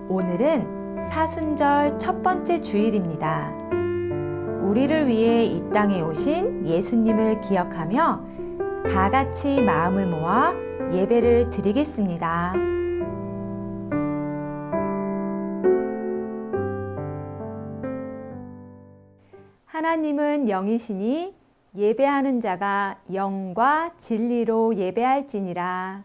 오늘은 사순절 첫 번째 주일입니다. 우리를 위해 이 땅에 오신 예수님을 기억하며 다 같이 마음을 모아 예배를 드리겠습니다. 하나님은 영이시니 예배하는 자가 영과 진리로 예배할지니라.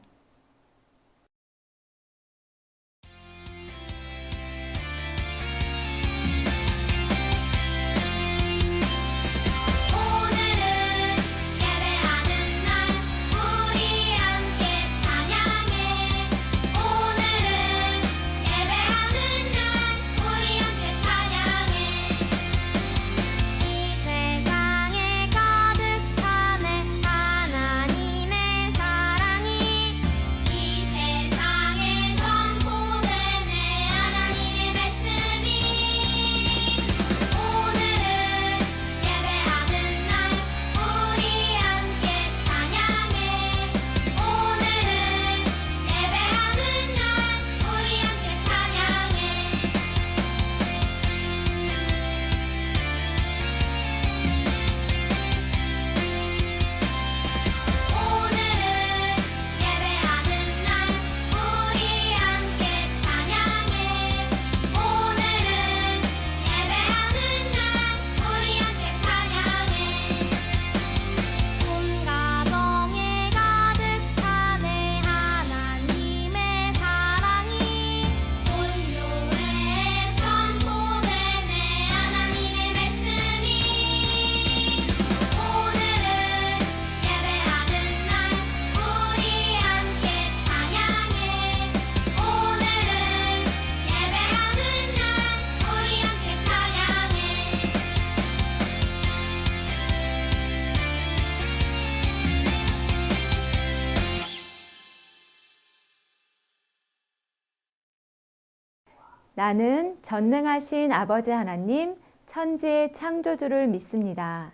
나는 전능하신 아버지 하나님, 천지의 창조주를 믿습니다.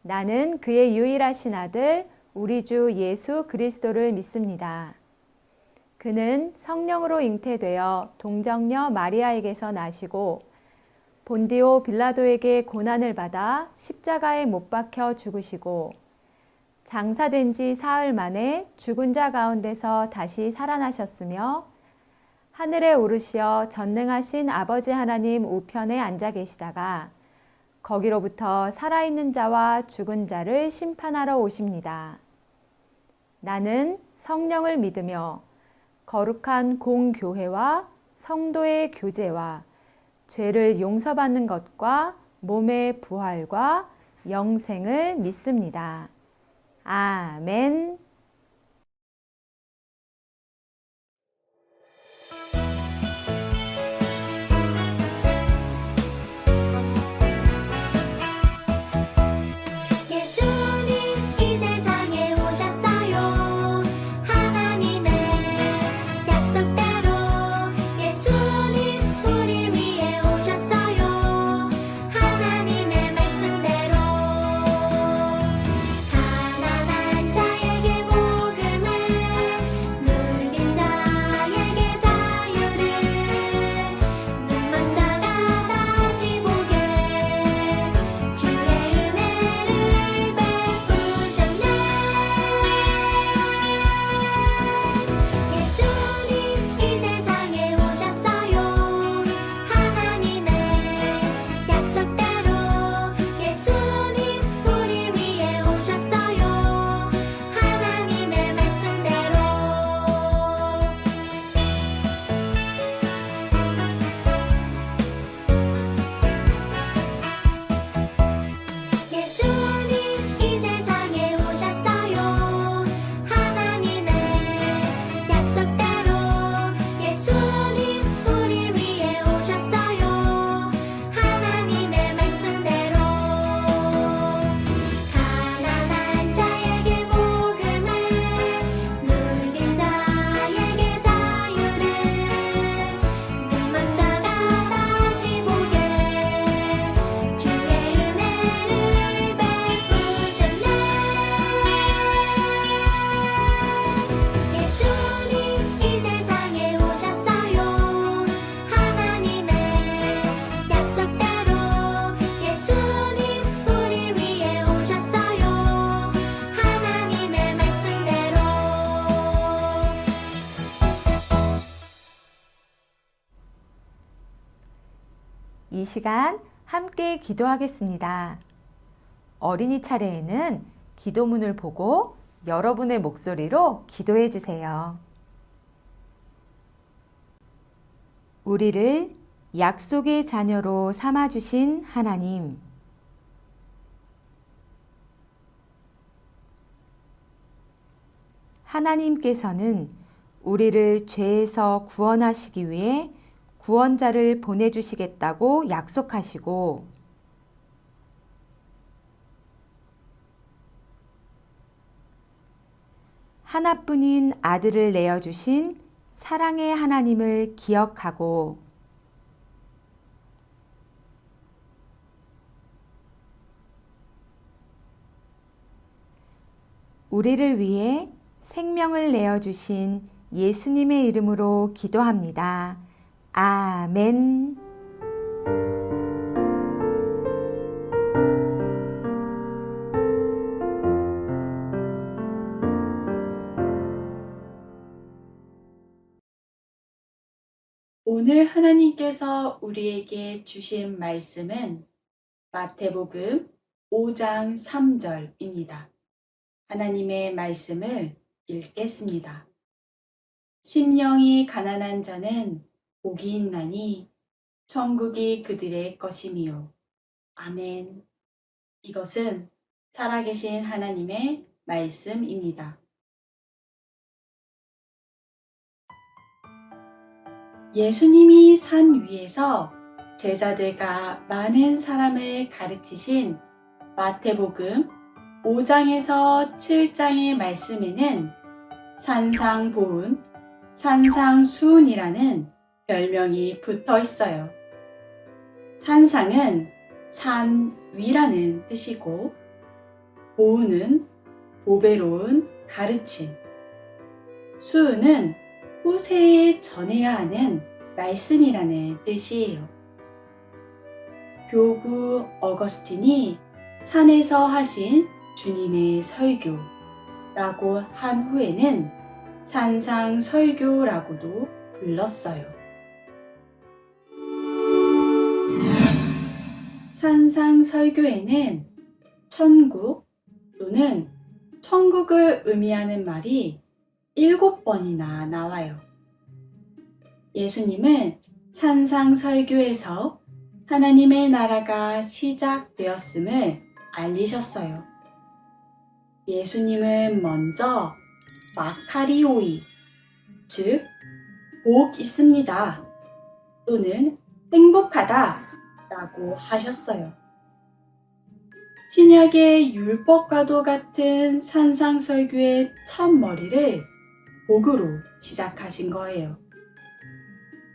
나는 그의 유일하신 아들, 우리 주 예수 그리스도를 믿습니다. 그는 성령으로 잉태되어 동정녀 마리아에게서 나시고 본디오 빌라도에게 고난을 받아 십자가에 못 박혀 죽으시고 장사된 지 사흘 만에 죽은 자 가운데서 다시 살아나셨으며 하늘에 오르시어 전능하신 아버지 하나님 우편에 앉아 계시다가 거기로부터 살아있는 자와 죽은 자를 심판하러 오십니다. 나는 성령을 믿으며 거룩한 공교회와 성도의 교제와 죄를 용서받는 것과 몸의 부활과 영생을 믿습니다. 아멘. 하나님 이 시간 함께 기도하겠습니다. 어린이 차례에는 기도문을 보고 여러분의 목소리로 기도해 주세요. 우리를 약속의 자녀로 삼아주신 하나님, 하나님께서는 우리를 죄에서 구원하시기 위해 구원자를 보내주시겠다고 약속하시고 하나뿐인 아들을 내어주신 사랑의 하나님을 기억하고 우리를 위해 생명을 내어주신 예수님의 이름으로 기도합니다. 아멘. 오늘 하나님께서 우리에게 주신 말씀은 마태복음 5장 3절입니다. 하나님의 말씀을 읽겠습니다. 심령이 가난한 자는 복이 있나니 천국이 그들의 것이미요. 아멘. 이것은 살아계신 하나님의 말씀입니다. 예수님이 산 위에서 제자들과 많은 사람을 가르치신 마태복음 5장에서 7장의 말씀에는 산상보훈, 산상수훈이라는 별명이 붙어 있어요. 산상은 산 위라는 뜻이고, 보훈은 보배로운 가르침, 수훈은 후세에 전해야 하는 말씀이라는 뜻이에요. 교구 어거스틴이 산에서 하신 주님의 설교라고 한 후에는 산상설교라고도 불렀어요. 산상설교에는 천국 또는 천국을 의미하는 말이 7번이나 나와요. 예수님은 산상설교에서 하나님의 나라가 시작되었음을 알리셨어요. 예수님은 먼저 마카리오이, 즉 복 있습니다 또는 행복하다 라고 하셨어요. 신약의 율법과도 같은 산상설교의 첫 머리를 복으로 시작하신 거예요.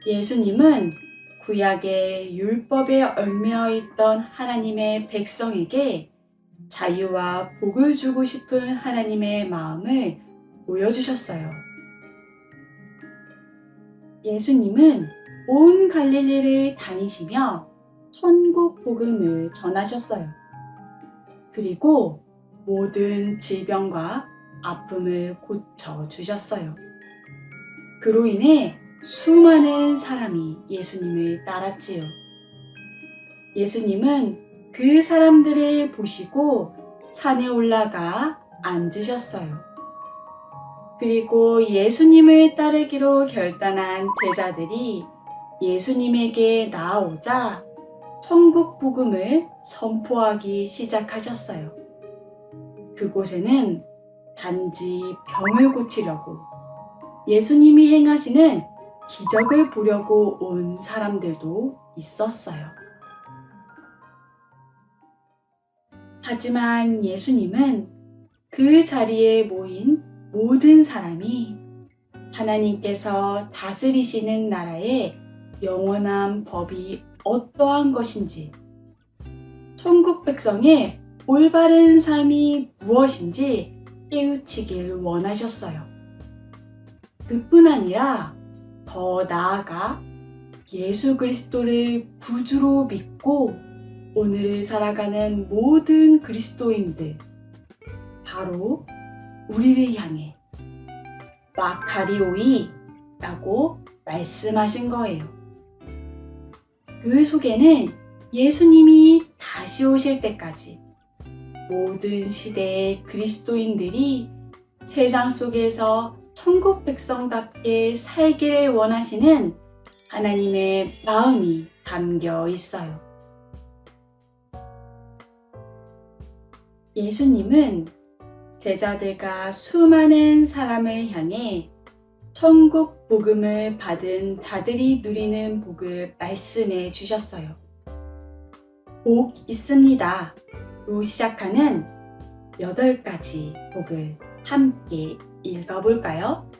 예수님은 구약의 율법에 얽매여 있던 하나님의 백성에게 자유와 복을 주고 싶은 하나님의 마음을 보여주셨어요. 예수님은 온 갈릴리를 다니시며 천국 복음을 전하셨어요. 그리고 모든 질병과 아픔을 고쳐주셨어요. 그로 인해 수많은 사람이 예수님을 따랐지요. 예수님은 그 사람들을 보시고 산에 올라가 앉으셨어요. 그리고 예수님을 따르기로 결단한 제자들이 예수님에게 나아오자 천국 복음을 선포하기 시작하셨어요. 그곳에는 단지 병을 고치려고 예수님이 행하시는 기적을 보려고 온 사람들도 있었어요. 하지만 예수님은 그 자리에 모인 모든 사람이 하나님께서 다스리시는 나라의 영원한 법이 어떠한 것인지, 천국 백성의 올바른 삶이 무엇인지 깨우치길 원하셨어요. 그뿐 아니라 더 나아가 예수 그리스도를 구주로 믿고 오늘을 살아가는 모든 그리스도인들, 바로 우리를 향해 마카리오이라고 말씀하신 거예요. 그 속에는 예수님이 다시 오실 때까지 모든 시대의 그리스도인들이 세상 속에서 천국 백성답게 살기를 원하시는 하나님의 마음이 담겨 있어요. 예수님은 제자들과 수많은 사람을 향해 천국 복음을 받은 자들이 누리는 복을 말씀해 주셨어요. 복 있습니다. 로 시작하는 8가지 복을 함께 읽어볼까요?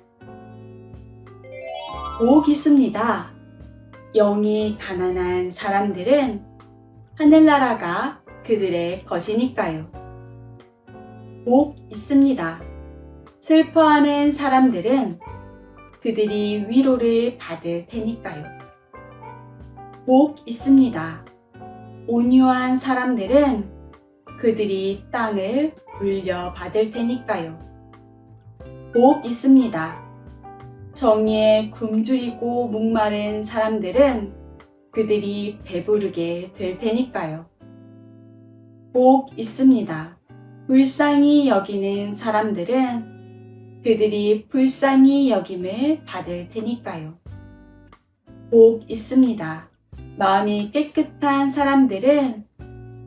복 있습니다. 영이 가난한 사람들은 하늘나라가 그들의 것이니까요. 복 있습니다. 슬퍼하는 사람들은 그들이 위로를 받을 테니까요. 복 있습니다. 온유한 사람들은 그들이 땅을 물려받을 테니까요. 복 있습니다. 정의에 굶주리고 목마른 사람들은 그들이 배부르게 될 테니까요. 복 있습니다. 불쌍히 여기는 사람들은 그들이 불쌍히 여김을 받을 테니까요. 복 있습니다. 마음이 깨끗한 사람들은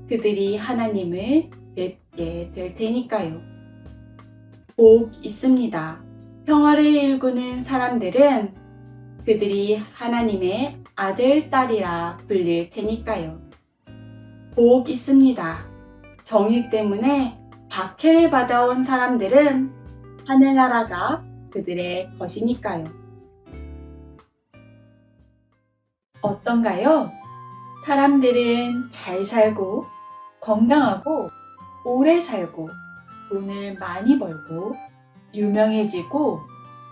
그들이 하나님을 뵙게 될 테니까요. 복 있습니다. 평화를 일구는 사람들은 그들이 하나님의 아들, 딸이라 불릴 테니까요. 복 있습니다. 정의 때문에 박해를 받아온 사람들은 하늘나라가 그들의 것이니까요. 어떤가요? 사람들은 잘 살고 건강하고 오래 살고 돈을 많이 벌고 유명해지고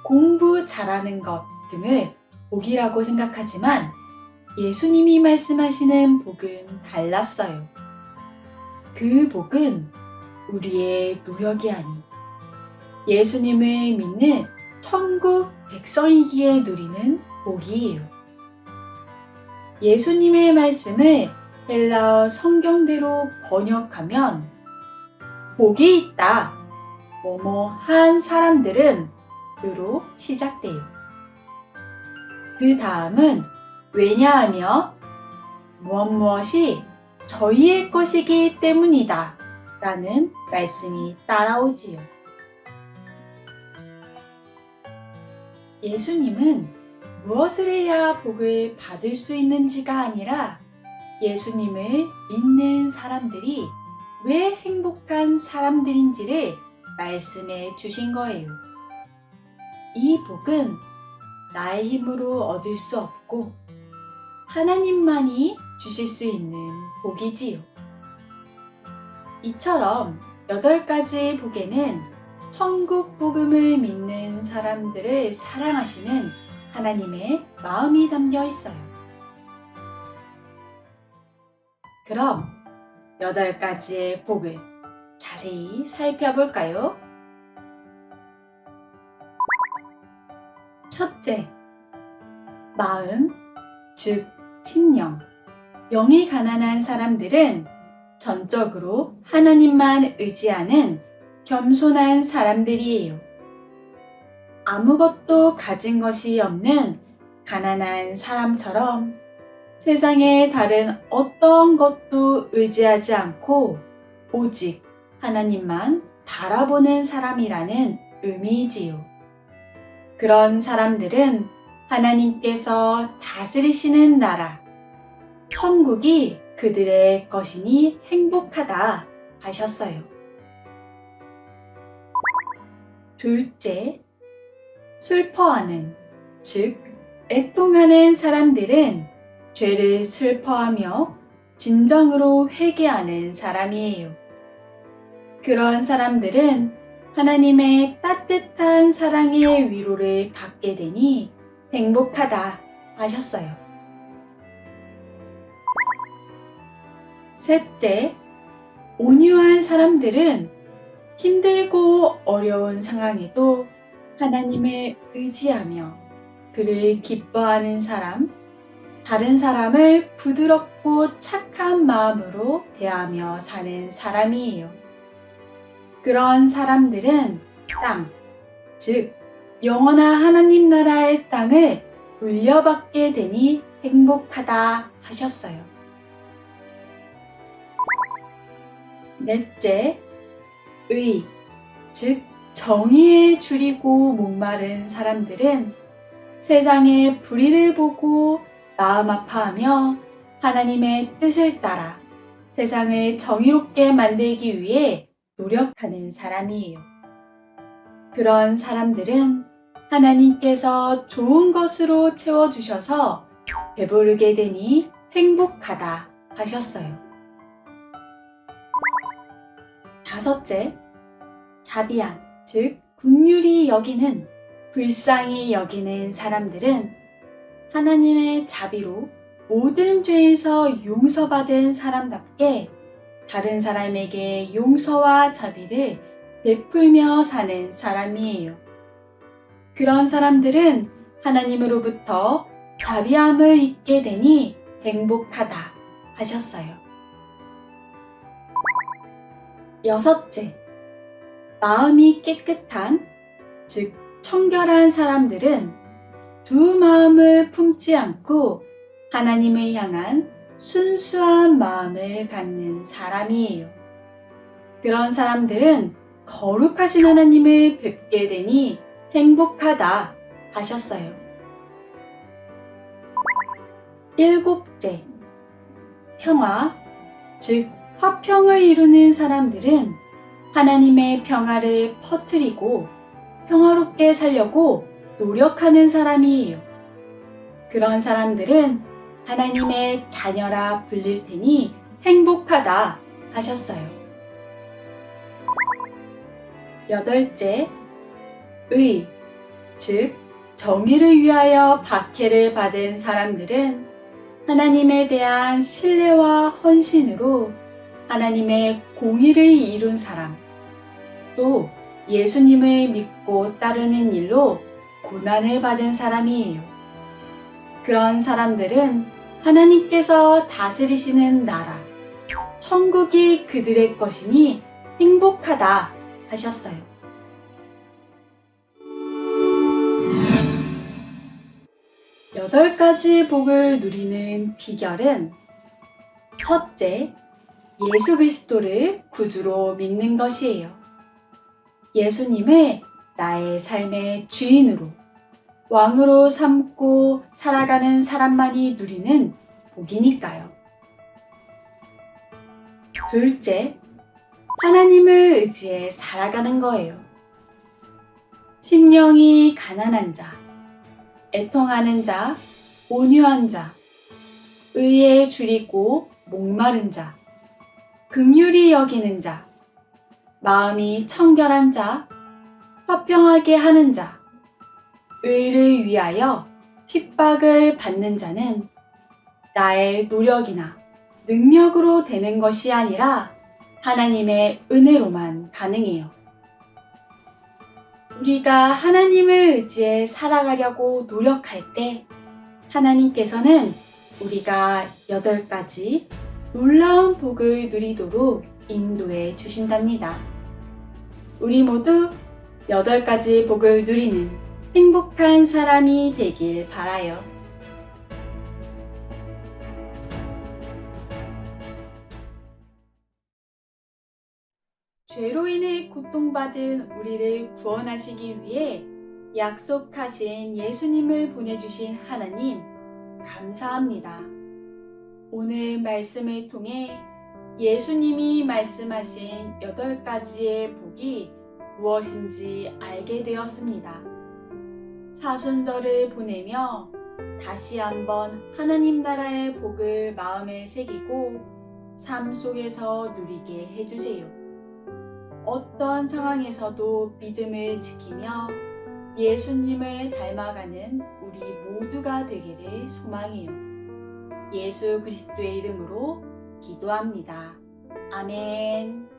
공부 잘하는 것 등을 복이라고 생각하지만 예수님이 말씀하시는 복은 달랐어요. 그 복은 우리의 노력이 아닌 예수님을 믿는 천국 백성이기에 누리는 복이에요. 예수님의 말씀을 헬라어 성경대로 번역하면 복이 있다. 뭐뭐 한 사람들은 으로 시작돼요. 그 다음은 왜냐하며 무엇이 저희의 것이기 때문이다 라는 말씀이 따라오지요. 예수님은 무엇을 해야 복을 받을 수 있는지가 아니라 예수님을 믿는 사람들이 왜 행복한 사람들인지를 말씀해 주신 거예요. 이 복은 나의 힘으로 얻을 수 없고 하나님만이 주실 수 있는 복이지요. 이처럼 8가지 복에는 천국 복음을 믿는 사람들을 사랑하시는 하나님의 마음이 담겨 있어요. 그럼 8가지의 복을 자세히 살펴볼까요? 첫째, 마음, 즉 심령. 영이 가난한 사람들은 전적으로 하나님만 의지하는 겸손한 사람들이에요. 아무것도 가진 것이 없는 가난한 사람처럼 세상의 다른 어떤 것도 의지하지 않고 오직 하나님만 바라보는 사람이라는 의미이지요. 그런 사람들은 하나님께서 다스리시는 나라, 천국이 그들의 것이니 행복하다 하셨어요. 둘째, 슬퍼하는, 즉 애통하는 사람들은 죄를 슬퍼하며 진정으로 회개하는 사람이에요. 그런 사람들은 하나님의 따뜻한 사랑의 위로를 받게 되니 행복하다 하셨어요. 셋째, 온유한 사람들은 힘들고 어려운 상황에도 하나님을 의지하며 그를 기뻐하는 사람, 다른 사람을 부드럽고 착한 마음으로 대하며 사는 사람이에요. 그런 사람들은 땅, 즉 영원한 하나님 나라의 땅을 물려받게 되니 행복하다 하셨어요. 넷째, 의, 즉 정의에 줄이고 목마른 사람들은 세상의 불의를 보고 마음 아파하며 하나님의 뜻을 따라 세상을 정의롭게 만들기 위해 노력하는 사람이에요. 그런 사람들은 하나님께서 좋은 것으로 채워주셔서 배부르게 되니 행복하다 하셨어요. 다섯째, 자비한, 즉 긍휼히 여기는, 불쌍히 여기는 사람들은 하나님의 자비로 모든 죄에서 용서받은 사람답게 다른 사람에게 용서와 자비를 베풀며 사는 사람이에요. 그런 사람들은 하나님으로부터 자비함을 잊게 되니 행복하다 하셨어요. 여섯째, 마음이 깨끗한, 즉 청결한 사람들은 두 마음을 품지 않고 하나님을 향한 순수한 마음을 갖는 사람이에요. 그런 사람들은 거룩하신 하나님을 뵙게 되니 행복하다 하셨어요. 일곱째, 평화, 즉 화평을 이루는 사람들은 하나님의 평화를 퍼뜨리고 평화롭게 살려고 노력하는 사람이에요. 그런 사람들은 하나님의 자녀라 불릴 테니 행복하다 하셨어요. 여덟째, 의, 즉 정의를 위하여 박해를 받은 사람들은 하나님에 대한 신뢰와 헌신으로 하나님의 공의를 이룬 사람, 또 예수님을 믿고 따르는 일로 고난을 받은 사람이에요. 그런 사람들은 하나님께서 다스리시는 나라, 천국이 그들의 것이니 행복하다 하셨어요. 여덟 가지 복을 누리는 비결은 첫째, 예수 그리스도를 구주로 믿는 것이에요. 예수님을 나의 삶의 주인으로, 왕으로 삼고 살아가는 사람만이 누리는 복이니까요. 둘째, 하나님을 의지해 살아가는 거예요. 심령이 가난한 자, 애통하는 자, 온유한 자, 의에 줄이고 목마른 자, 긍휼히 여기는 자, 마음이 청결한 자, 화평하게 하는 자, 의를 위하여 핍박을 받는 자는 나의 노력이나 능력으로 되는 것이 아니라 하나님의 은혜로만 가능해요. 우리가 하나님을 의지해 살아가려고 노력할 때 하나님께서는 우리가 8가지 놀라운 복을 누리도록 인도해 주신답니다. 우리 모두 8가지 복을 누리는 행복한 사람이 되길 바라요. 죄로 인해 고통받은 우리를 구원하시기 위해 약속하신 예수님을 보내주신 하나님, 감사합니다. 오늘 말씀을 통해 예수님이 말씀하신 8가지의 복이 무엇인지 알게 되었습니다. 사순절을 보내며 다시 한번 하나님 나라의 복을 마음에 새기고 삶 속에서 누리게 해주세요. 어떤 상황에서도 믿음을 지키며 예수님을 닮아가는 우리 모두가 되기를 소망해요. 예수 그리스도의 이름으로 기도합니다. 아멘.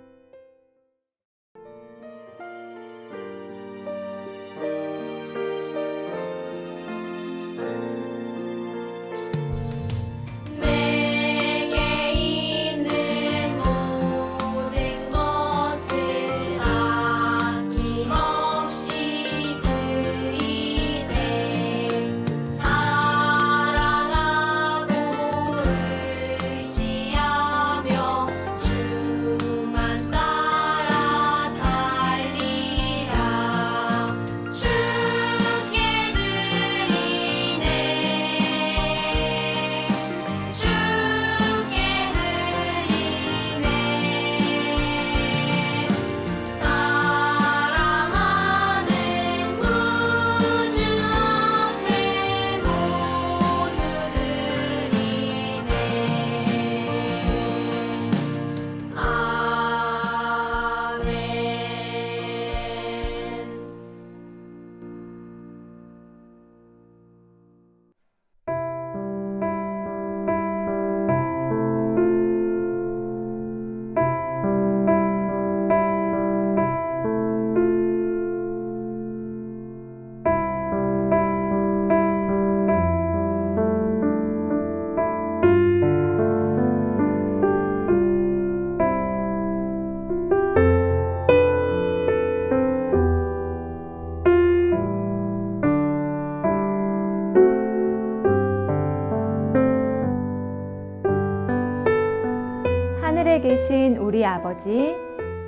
하늘에 계신 우리 아버지,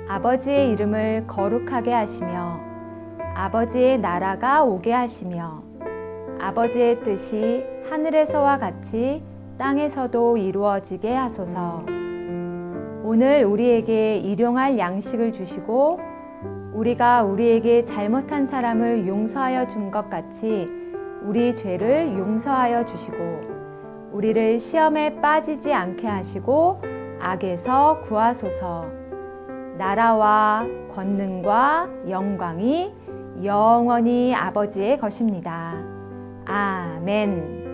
아버지의 이름을 거룩하게 하시며 아버지의 나라가 오게 하시며 아버지의 뜻이 하늘에서와 같이 땅에서도 이루어지게 하소서. 오늘 우리에게 일용할 양식을 주시고 우리가 우리에게 잘못한 사람을 용서하여 준 것 같이 우리 죄를 용서하여 주시고 우리를 시험에 빠지지 않게 하시고 악에서 구하소서. 나라와 권능과 영광이 영원히 아버지의 것입니다. 아멘.